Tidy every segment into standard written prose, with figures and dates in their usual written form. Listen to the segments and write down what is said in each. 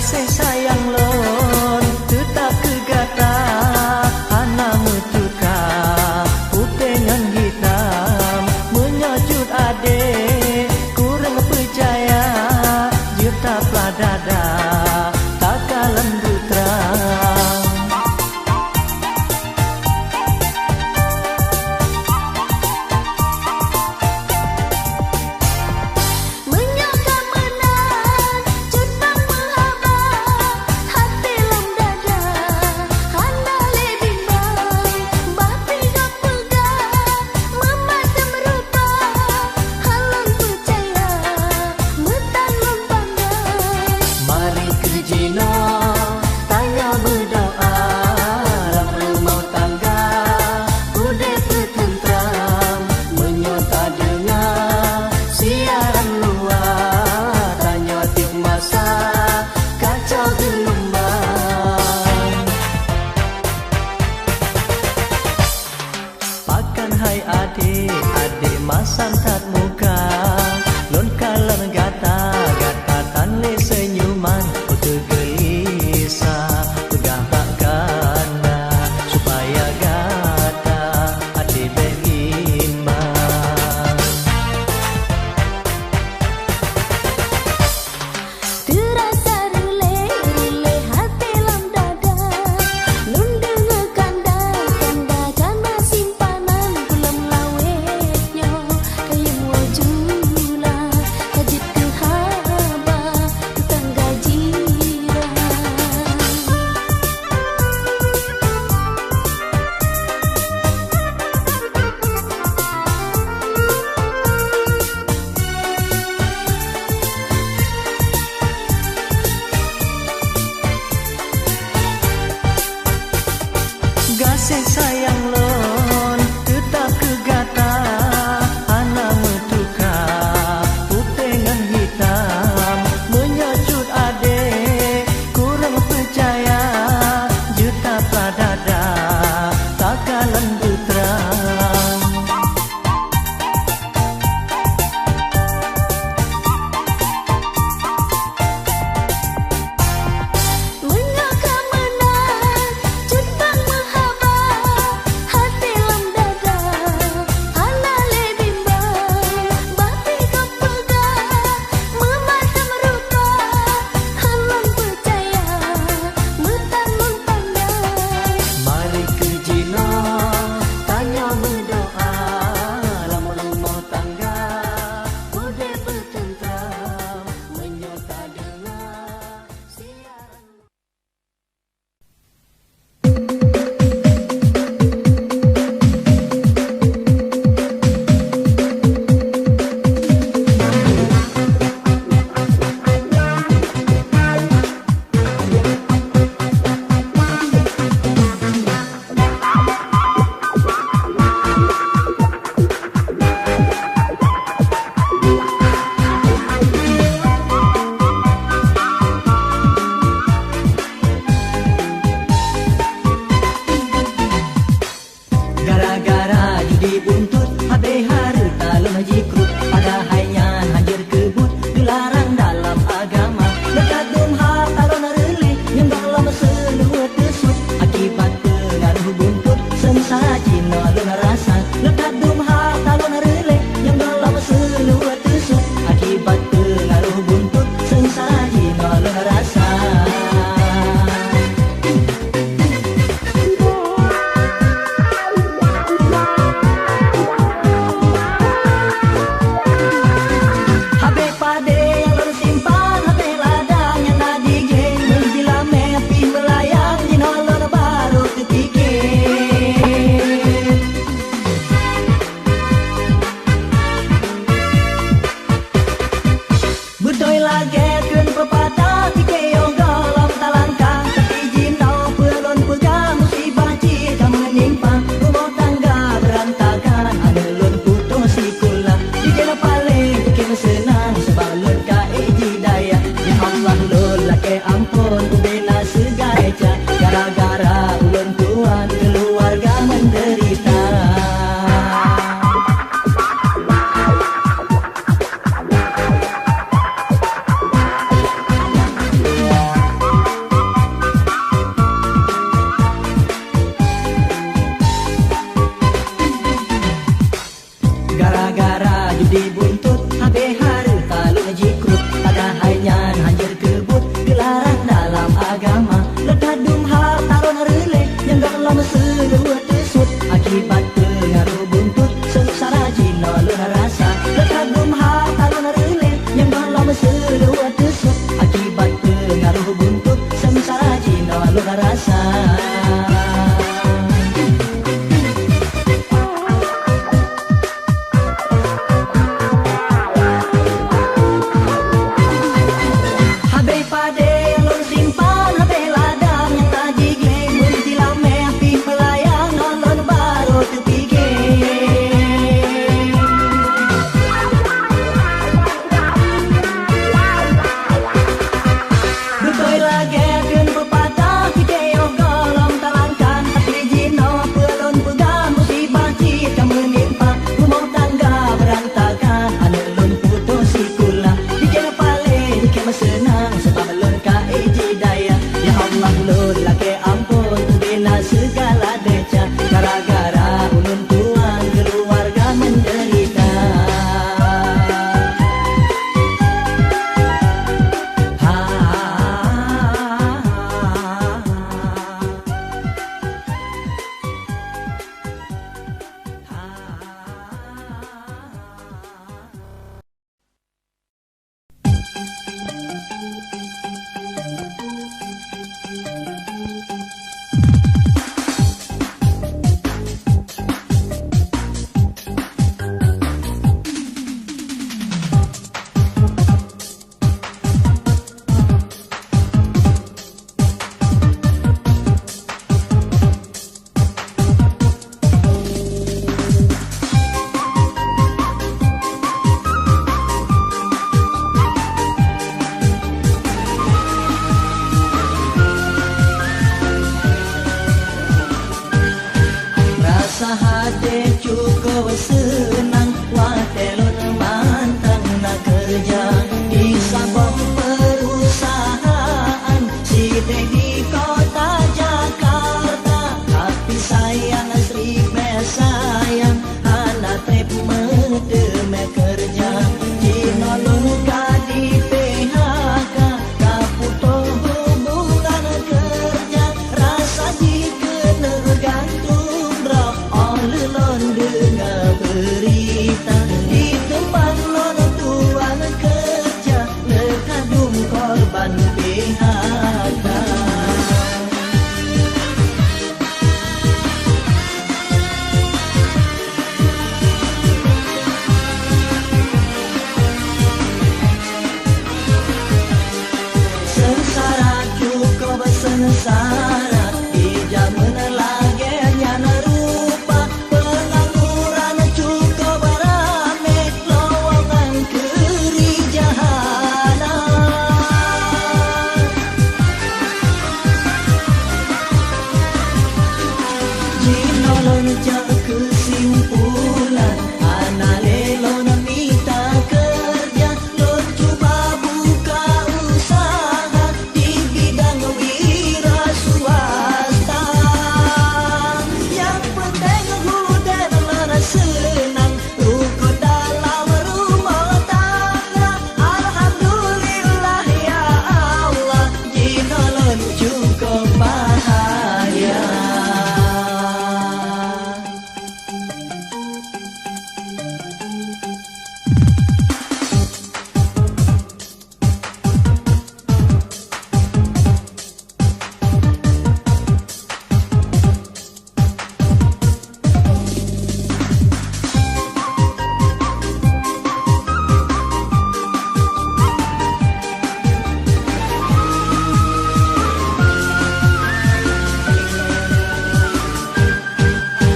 Kasih sayang lon tetap kegata anak mutuka putih dengan hitam menyajut adik kurang percaya juta pladada takalan putra. Hai adik, adik masam tat muka lon kalan gata, gata tanle senyuman utuh gelisah udah bakana supaya gata adik beriman. Terasa rele hati lam dada lon dengar kanda kanda simpanan pulang lawetnya kayu wajula kajit kehaba tetangga jiran. Kasih sayang lon tetap kegata anak mutuka putih dengan hitam menyajut adik kurang percaya juta pladada takalan putra. Gara-gara judi buntut habis harta lom jikrut pada hanya hancur kebut dilarang dalam agama dekat dum harta lon rele yang dalam seluruh tesut akibat pengaruh buntut sensaji no lon rasa dekat dum harta lon rele yang dalam seluruh tesut akibat pengaruh buntut sensaji no lon rasa. Bedoy lagi kun pepatah tike yang dalam talangkang tapi jinau pelon pegang musibah cita menimpa rumah tangga berantakan ada lon putus si kulang di kena paling bikin senang sebab lon kaiji daya ya Allah lon laki ampun ubena segaja gara-gara ulun tuan keluarga menderita. rasa. Habis pade lon simpan, habis ladang yang tadi gleng, munti lameh pi melayang, nolon baru terpikir. Betul lagi ken pepatah kita yang golong talangkan, tapi jino pelon pegang musibah kita menimpa, rumah tangga berantakan, anelun putus sikulah, dikira paling dikira senang, sebab lon kaiji daya. Ya Allah lon laki ampun bina segala deca, gara-gara ulun tuang keluarga menderita. Rasa hati cukup senang, watelun mantang nak kerja di sabang perusahaan sidek di kota Jakarta. Tapi sayang Sri sayang anak trip medeme kerja jinolon ka di PHK, kaputuh hubungan kerja, rasa jika gantung roh olelon dengar berita di tempat lon tuan kerja lekadung korban PHK. Sengsara cukup sengsara, di zaman lagi nyana rupa, pengangguran cukup rame, lowongan kerijahanan. Jinolon jak kesimpulan, analelon minta kerja, lon cuba buka usaha di bidang wira swasta. Yang penting hudan lara senang, rukun dalam rumah tangga. Alhamdulillah ya Allah, jinolon cukup bahagia.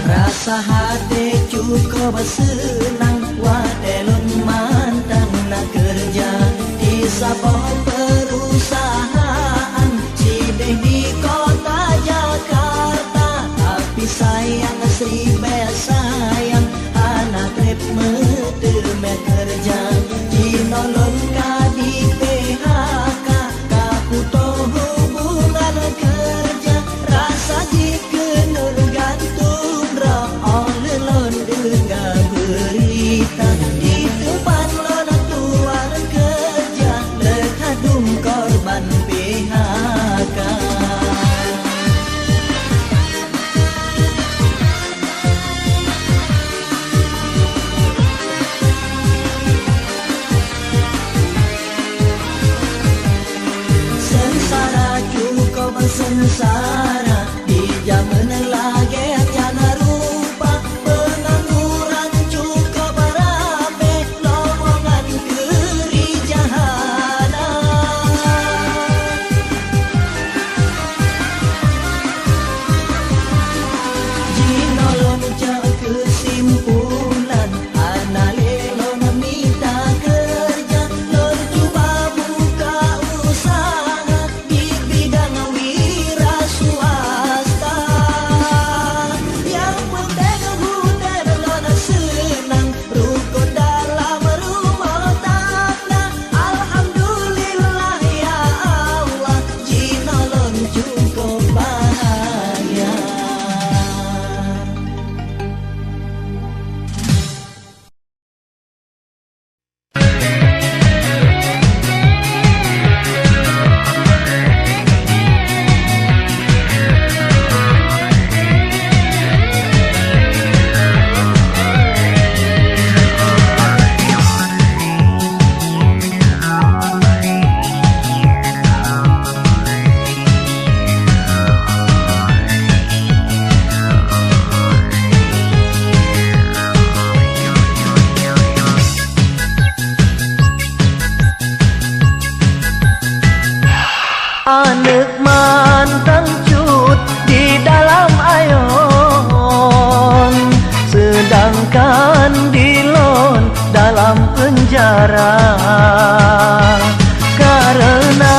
Rasa hati cukup senang, watelun mantang nak kerja di sabang perusahaan sidek di kota Jakarta. Tapi sayang Sri sayang anak trip medeme kerja jinolon ka di PHK, kaputuh hubungan kerja, rasa jika gantung roh olelon dengar berita di tempat lon tuan kerja lekadung korban PHK. Sengsara cukup sengsara, penjara. Karena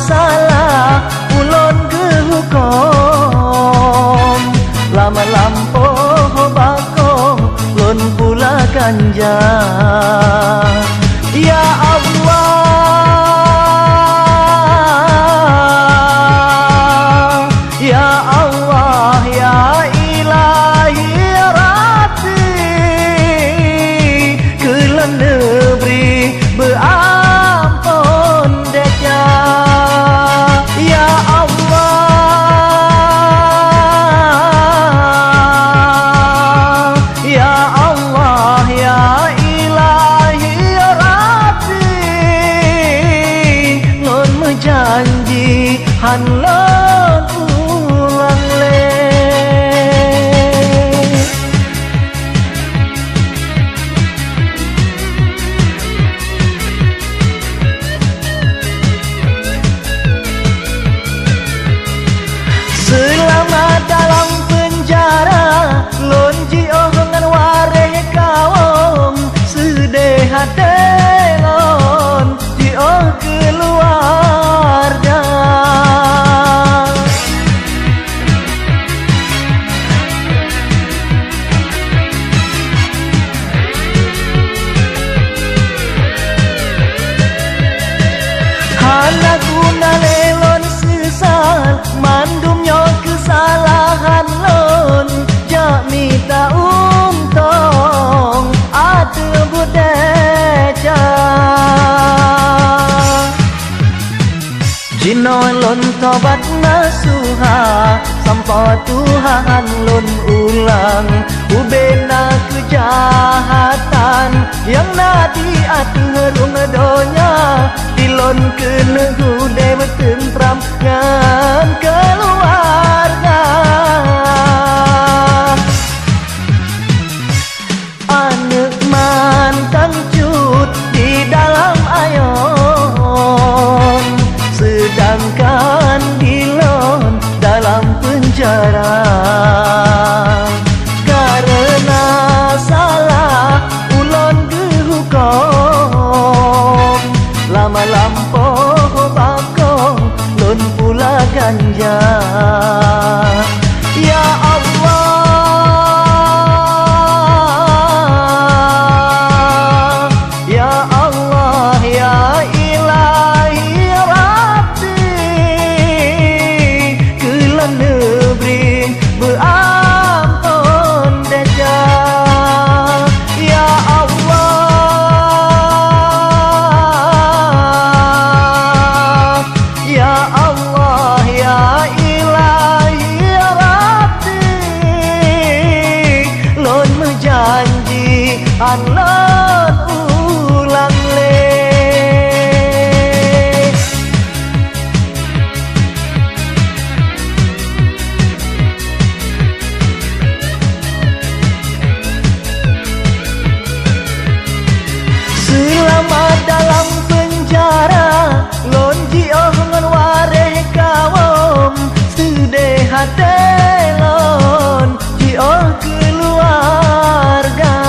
salah ulun gehukom, lama lampau bakong lun pula ganja. Ya Allah, ya Allah, ya Ilahi Rabbi, kelan negeri berampun deja. Ya Allah, ya Allah, ya Ilahi Rabbi, ngon menjanji han lon ulang le. Selama dalam penjara lon jioh ngan wareh kawom, sedih hati lon jioh keluarga. Hana guna lelon sesal mandumnya kesalahan lon, jak minta untung ada budeja. Jino lon tobat nasuha sampai Tuhan lon ulang, ubena kejahatan yang nadi aturung donya, dilon kena hude bertentram ngan keluarga. Anak mantan cut di dalam ayon, sedangkan dilon dalam penjara. Karena salah ulon gehukom, lama lampau bakong lon pula ganja. Ya Allah, ya Allah, ya Ilahi Rabbi, kelan negeri berampun deja. Ya Allah, ya Allah, ya Ilahi Rabbi, lon menjanji lon ulang le. Selama dalam penjara lon jioh ngan wareh kawom, sedih hati lon jioh keluarga.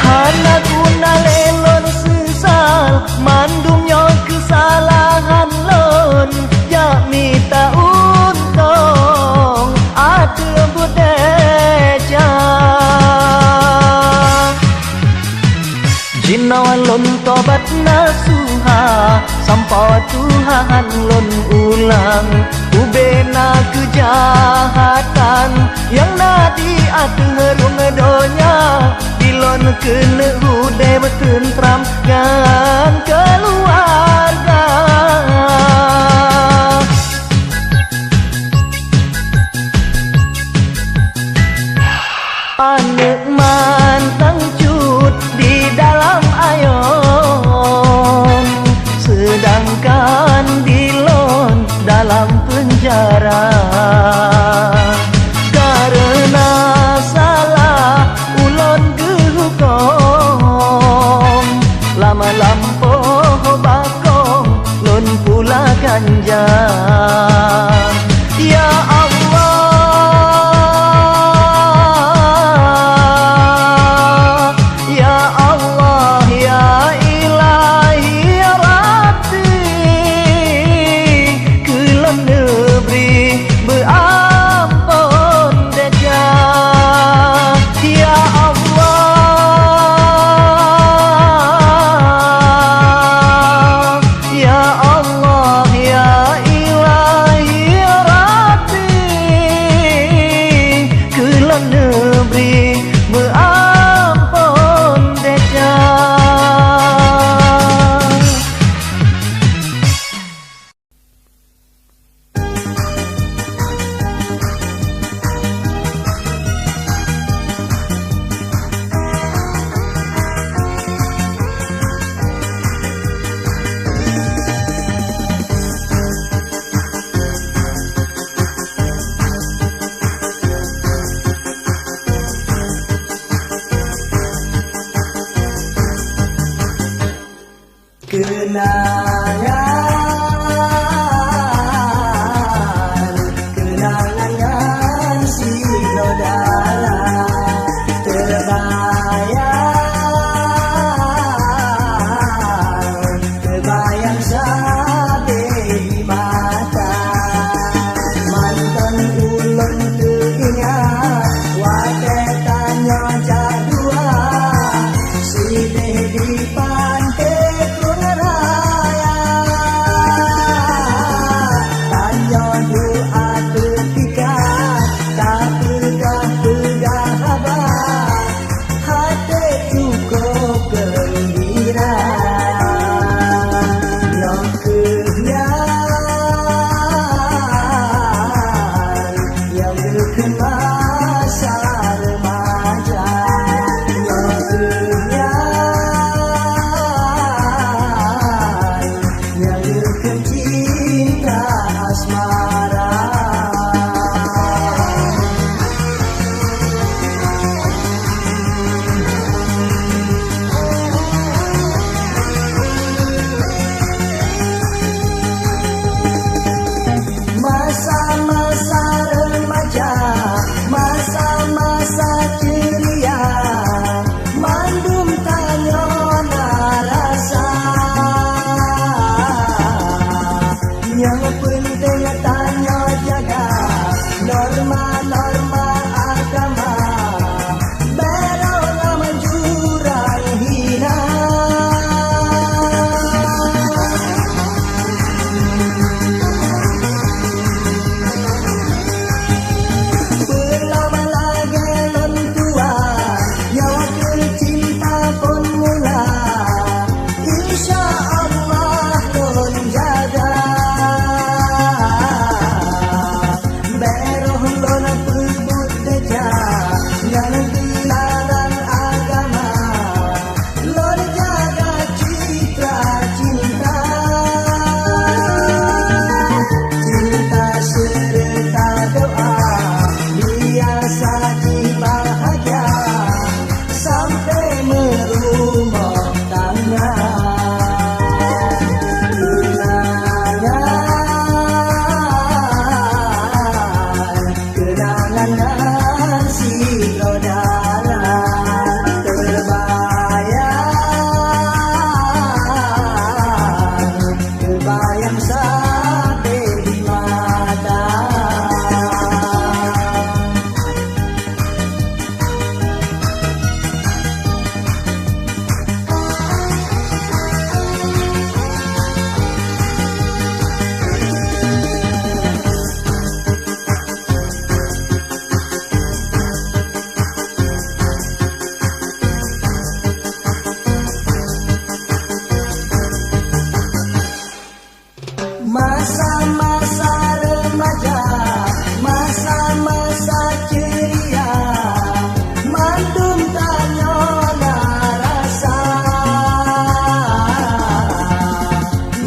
Hana guna lelon sesal mandumnya kesalahan lon, jak minta untung ada budeja. Jino lon tobat nasuha sampai Tuhan lon ulang, ubena kejahatan yang nadi aturung donya, dilon kena hude bertentram ngan keluarga. Anak mantan cut di dalam ayon, sedangkan dilon dalam penjara. Karena salah ulon gehukom, lama lampau bakong kenangan, kenangan si saudara terbayang sampai di mata. Mantan ulun teringat wadah tanya jadua sidih di pantai Kunaraya. Tanya doa ketika tak pedah-pedah abad, hati cukup gembira. Yang kehian, yang berkemasa remaja. Yang kehian, yang berkecinta asmara. Masa-masa remaja, masa-masa ceria, mandum tanya rasa. Yang penting tanya jaga norma-norma agama, berolah menjurang hina. Belum lagi lon tua, nyawa kecinta pun mula. Insya Allah lon jaga, beroh lon perbut deja, yang dilarang agama. Lon jaga citra cinta, cinta serta doa, biasa bahagia sampai merumah tangga. Kenangan, kenangan si saudara terbayang sampai di mata. Masa-masa remaja, masa-masa ceria, mandum tanya rasa.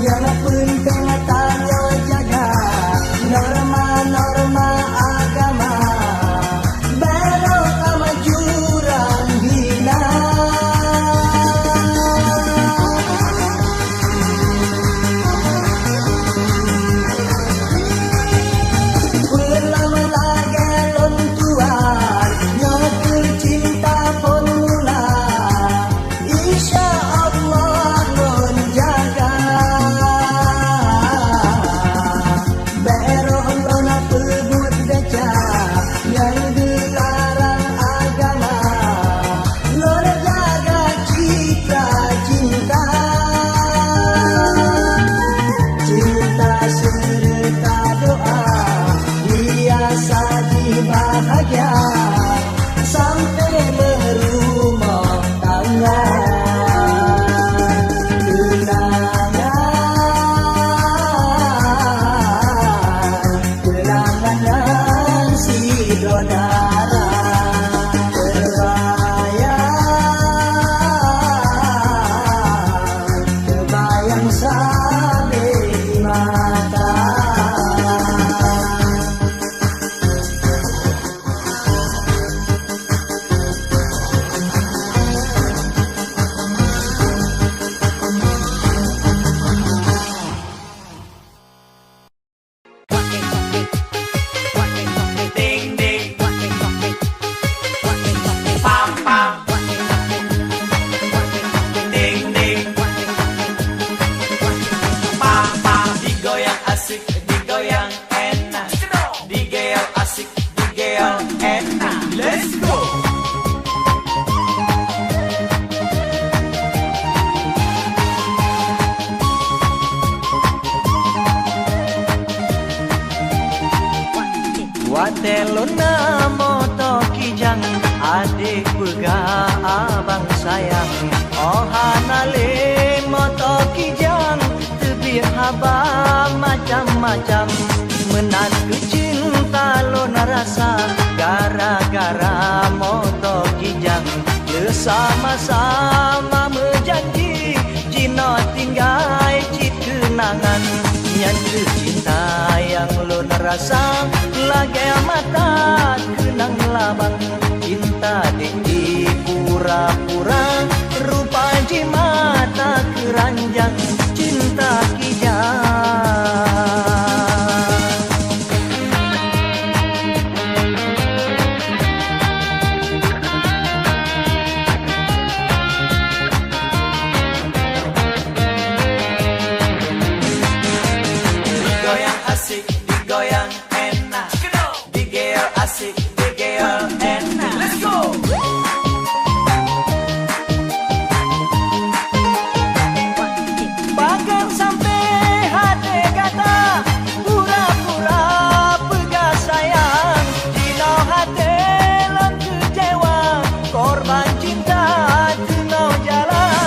Yang penting tanya jaga norma-norma agama, berolah menjurang hina. Belum lagi lon tua, nyawa kecinta pun mula. Insya Allah lon jaga, beroh lon perbut deja, yang dilarang agama. Lon jaga citra cinta, cinta serta doa, biasa bahagia sampai merumah tangga. Kenangan, kenangan si saudara terbayang sampai di mata. Watelona moto kijang adik pega abang sayang. Oh hanale moto kijang tebir haba macam-macam. Menan ke cinta lona rasa gara-gara moto kijang. Bersama-sama menjanji jino tinggal cit kenangan. Yang cinta yang lona rasa lagi mata kenang labang. Cinta di pura-pura rupa mata keranjang. Cinta kijang. Digoyang asik, digoyang enak. Digeel asik, digeel enak. Let's go! Bahkan sampai hati kata pura-pura pegas sayang. Dino hati lo kecewa, korban cinta tenau jalan.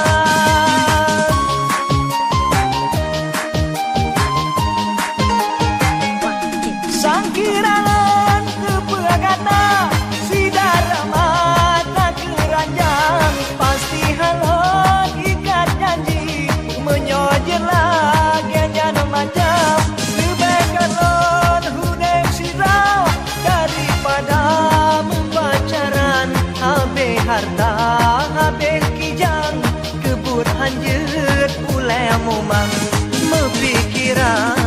Sangkiralan kepegata sidara mata keranjang. Pasti halon ikat janji menyojer lagi jangan macam. Lebihkan lon hudek sirau daripada membacaran. Habis harta habis kijang kebut hanjut ulai mumang mempikiran.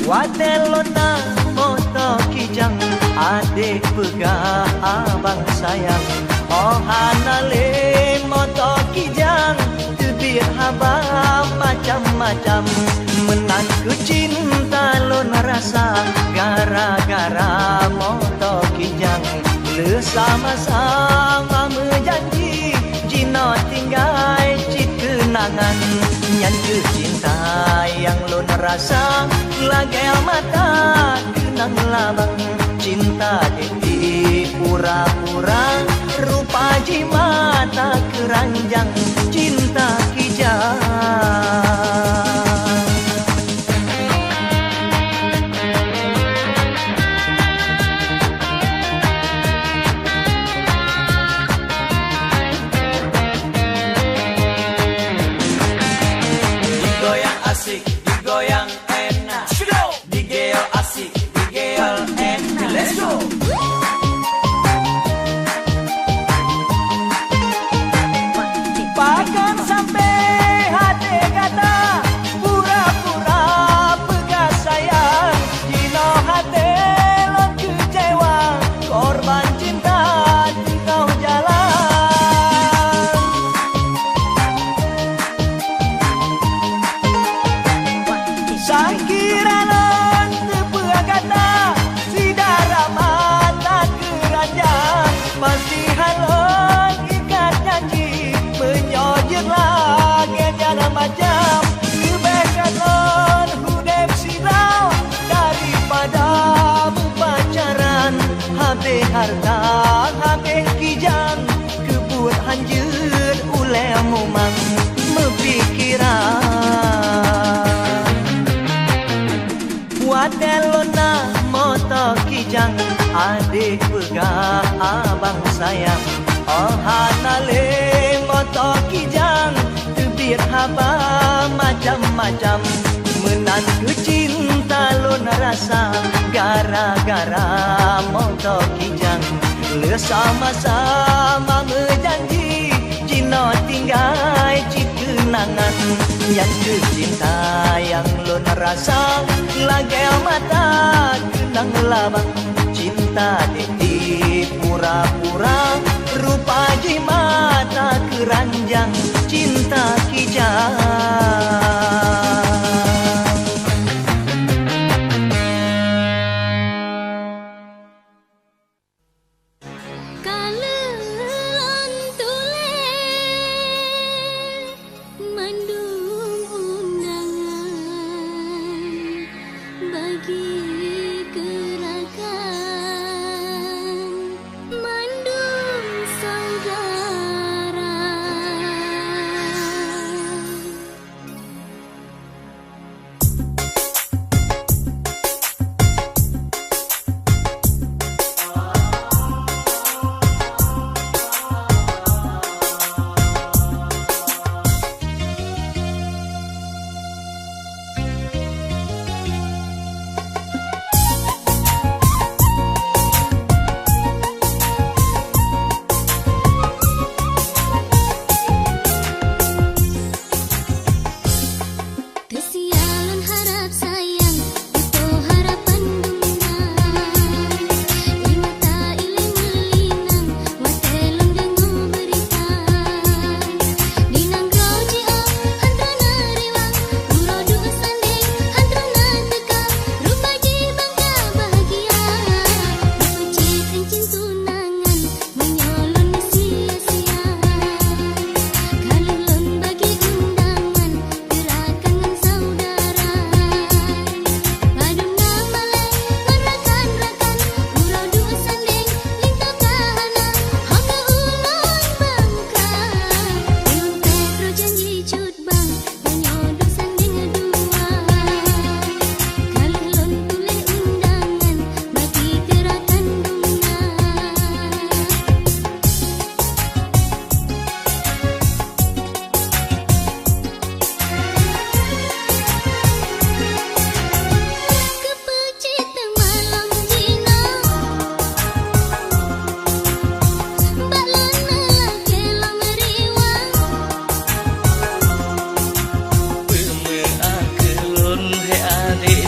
Watelona moto kijang adik pega abang sayang. Oh hanale moto kijang tebir haba macam-macam. Menan ke cinta lona rasa gara-gara moto kijang. Bersama-sama menjanji jino tinggal cit kenangan. Yang cinta yang lona rasa lagi mata kenang labang. Cinta di pura-pura rupa mata keranjang. Cinta kijang. Digoyang asik, digoyang enak. Digeel asik, digeel enak. Let's go! Bahkan sampai hati kata pura-pura pegas sayang. Dino hati lo kecewa, korban cinta tinggal jalan. Sangkiralan tepegata sidara mata keranjang. Pasti halon ikat janji menyojer lagi jangan macam. Lebihkan lon hudep sirau daripada berpacaran. Habis harta habis kijang kebut hanjut ulai mumang mempikiran. Watelona moto kijang adik pega abang sayang. Oh hanale moto kijang tebir haba macam-macam. Menan ke cinta lona rasa gara-gara moto kijang. Bersama-sama menjanji jino tinggal cit kenangan. Yang cinta yang lona rasa lagi mata kenang labang. Cinta di pura-pura rupa mata keranjang. Cinta kijang. Kalelan tulen mendung undangan.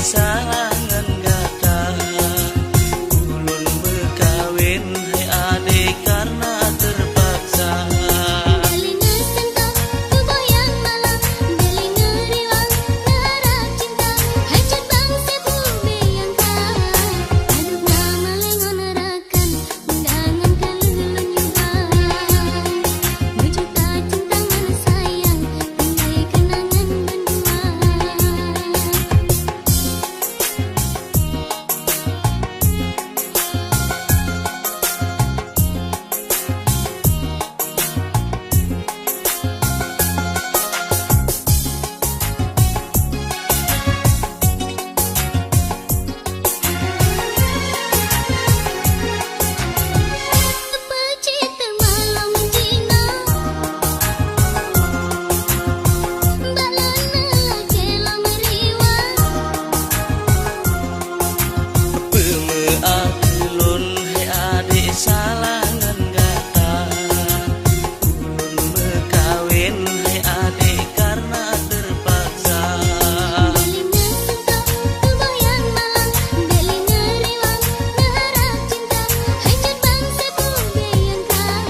sangan gata ulun berkawin hai adik karena terpaksa. Delingan cinta tubuh yang malang, delingan riwang harap cinta, hancur bangsa bumi yang kah. Aduh nama lengon rakan, undangan kelulun nyumbang. Berjuta cinta mana sayang, tinggal kenangan berdua. Pecita malam jina, balana kelam riwang. Pemeakulun hai adik salangan gata ulun berkawin hai adik karena terpaksa. Delingan cinta tubuh yang malang, delingan riwang harap cinta, hancur bangsa bumi yang kah.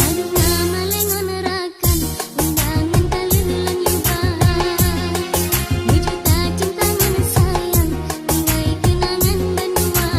Aduh nama lengon rakan, undangan kelulun nyumbang. Berjuta cinta mana sayang, tinggal kenangan berdua.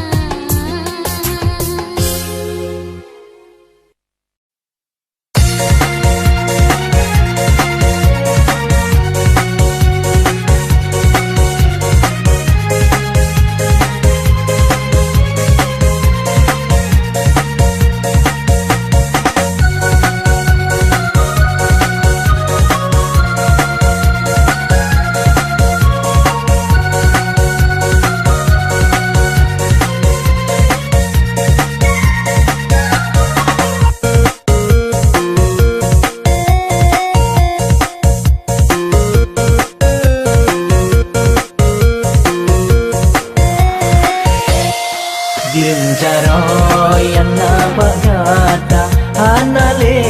Diem caro yang nampak kata Anale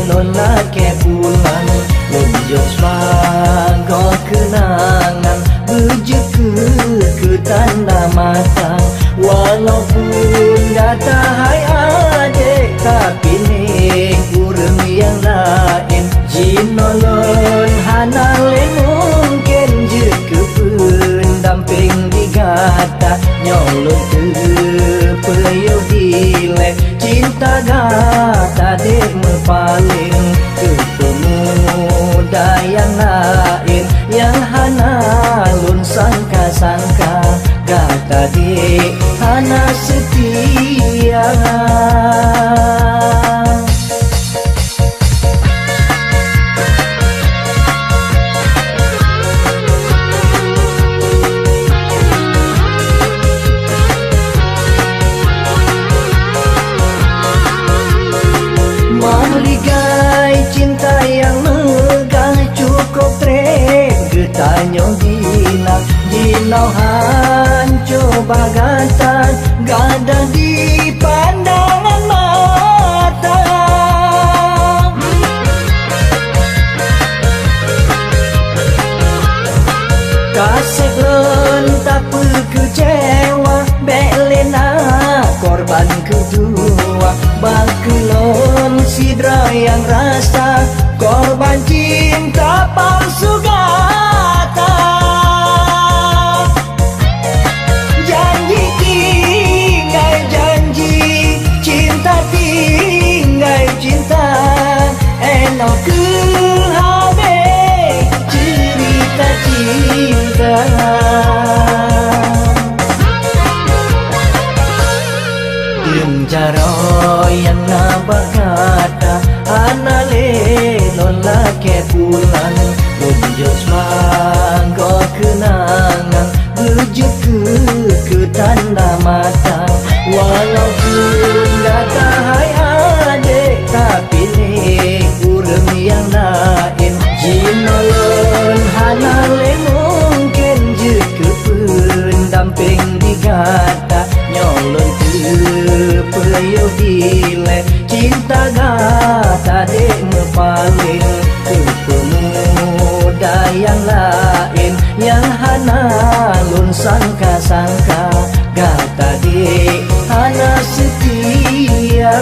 lola ke pulang Lunjuk swago kenangan Bejuku ke tanda matang Walaupun data hai adik Tapi nih urang yang lain Jinolon hanale mungkin je kependamping digata Nyolong terpeyau dilek Cinta gata dek mepaling ke pemuda yang lain Yang hana lun sangka-sangka Gata dek hana setia Maligai cinta yang megah cukup trek Getanyong dinang dinauhan coba gatan Gada di pandangan mata Kasih tak kecewa Belena korban kedua Bakulon sidra yang rasa Korban cinta palsu gata Janji tinggal janji Cinta tinggal cinta Eno ke habe cerita cinta Caro yang nampak kata Anale lola ke pulang Lunjuk semangko kenangan Bejuku ke tanda matang Walaupun data hai adik Tapi nih urang yang lain Jinolon hanale mungkin je kependamping digata Nyolong terpeyau dilek Cinta gata dek mepaling ke pemuda yang lain Yang hana lun sangka-sangka gak tadi hana setia.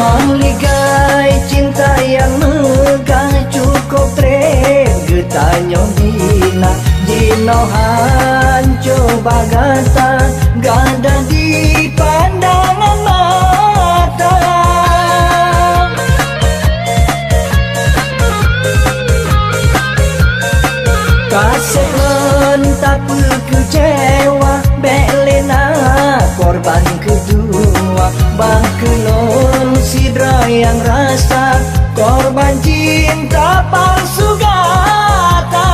Maligai cinta yang megah cukup tren getanya dina dinohan coba gata gada di pandangan mata. Kasihan tak kecewa belena korban kedua bang kelon sidra yang rasa korban cinta palsu gata.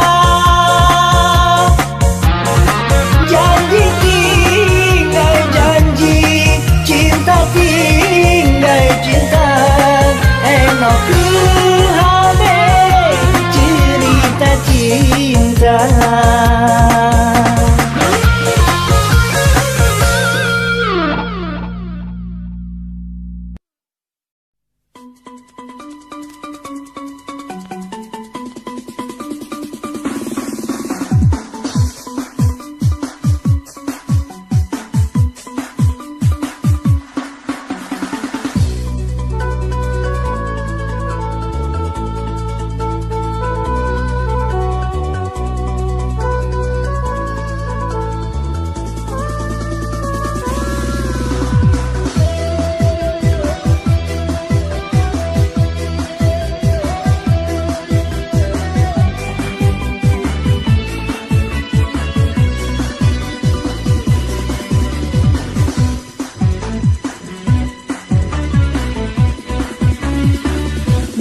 Janji tinggal janji, cinta tinggal cinta, enak kehane cerita cinta.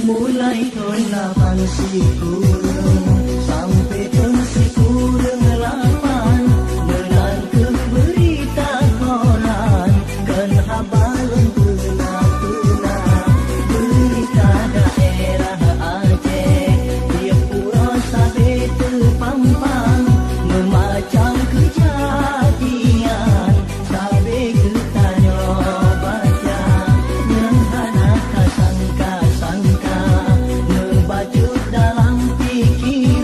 Mulai tahun 8 si kurang sampai tahun si kurang 8 menan ke berita koran kan habalan pernah berita daerah Aceh tiap pura sampai terpampang memacam kejadian sampai ketanya baca yang hana sangka-sangka ngebaju dalam pikiran.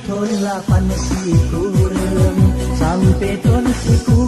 Thôn là pan si kurang sampai thôn si kurang